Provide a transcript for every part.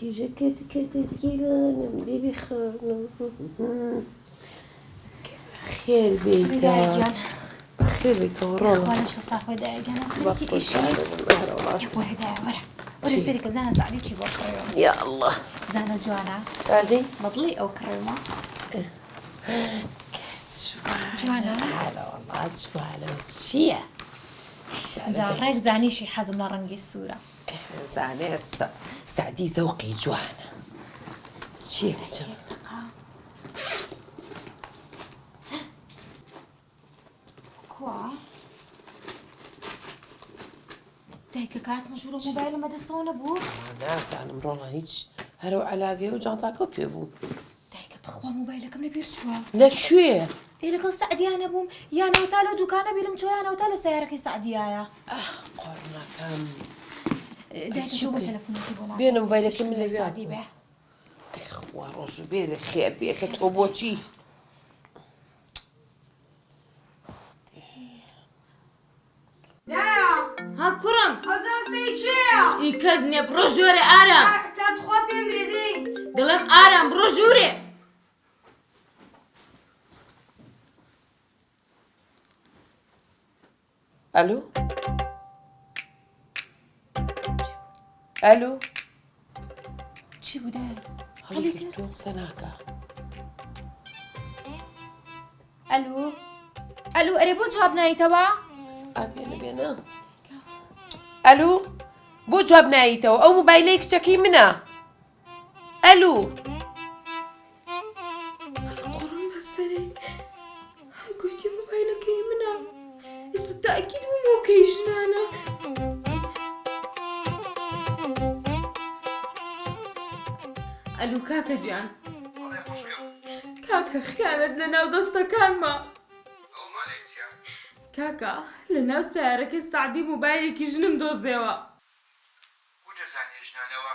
كي جاكيتك تسكيلان بيبي خانم خير بيتا خير بيتا ورانا اخوانش صافي دايق انا خليكي بقول شيء يا ورا دايق ورا سيرك بزانا سعدي شي بكره يا الله زانا جوانا هذه مضلي او كريمه جوانا هلا والله جوانا شيا جارك زاني شي حزم لرنقي الصوره زاني سعدي ذوقي جوانا شيك كوا دايك كات مجرو موبايل ما دستونه بو ناس انا مرونا هيك هرو علاقه وجانتا كوبي بو دايك بخوا موبايلك من بيرشوا لك شويه إيه لك السعدي أنا بوم يا أنا وتالو دكانة بيرم شوي أنا وتالو سيارك السعدي يا قرنا كم ده شو تلفوناتي بونا بين موبايلك من اللي السعدي بيعرف به اخوة روش بيري خير بيك تقوبوتي ها كرم هزار سيجيا يكزني بروجوري آرام لا تخوف بمردي دلم آرام بروجوري الو الو شو بده عليك توق سناكا ألو ألو أريبو جوابنا يتوا بينا الو بو جواب نايتو او موبايليك اشتكي منه الو قرم بسري قلتي موبايلك يمنا استطاع أكيد مو كيجنانا ألو كاكا جان كاكا خيانت لنا ودستكان ما كاكا لنا وسارك السعدي موبايلك يجنم دوزيوا وجزاني جنانوا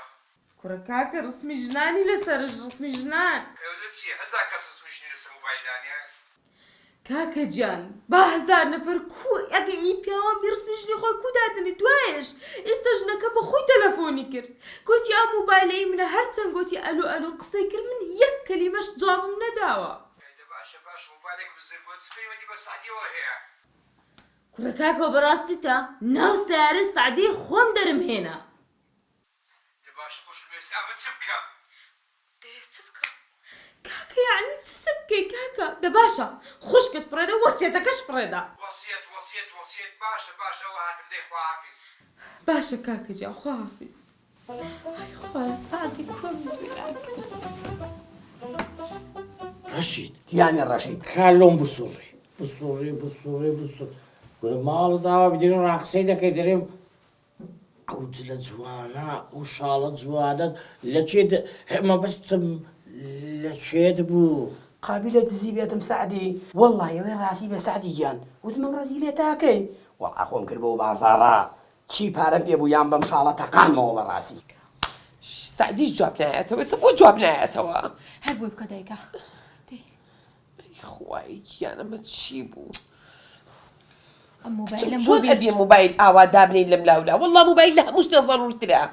كورا كاكا رسمي جناني لسرج رسمي جنان اولتسي هزاك اساس مجني لسه موبايل دانيا كاكا جان بهزار نفر كو اگه ای پیاوان برسمي جني خوي كو دادني دوايش استجنك بخوي تلفوني كر قلتي ام موبايلي من هرتن قلتي الو الو قصي كر من يك كلمه جواب من داوا باش موبايلك بالزرقوت سبي ودي بس عادي وهي كورا كاكا براستتا ناو سار السعدي خوم درم هنا باش خوش الميس ام تسبكم تسبكا كاكا يعني تسبكي كاكا ده باشا خشكت فريدة وصيتكش فريدة وصيت باشا وهات مديح وعافيس باشا كاكا جا خوافز هاي خواه سعدي كم بلاك رشيد يعني رشيد خلهم بصوري كل ما دعوة بديرين راقصين كيديرين عود لجوانا وشالة جوادات لشيد ما بس لشيد بو قابلة زيبية مساعدي والله وين راسي بسعدي جان ودم راسي لي تاكي والله أخوهم كربو بازارا شي بارم بيبو يام بمشالة تقام مو براسي سعدي جواب نايتو بس مو جواب نايتو هبوي بكدايكا اخوي انا ما تشيبو موبايل شو ابي موبايل دابني الملاولة والله موبايل لا مش ضروري ترى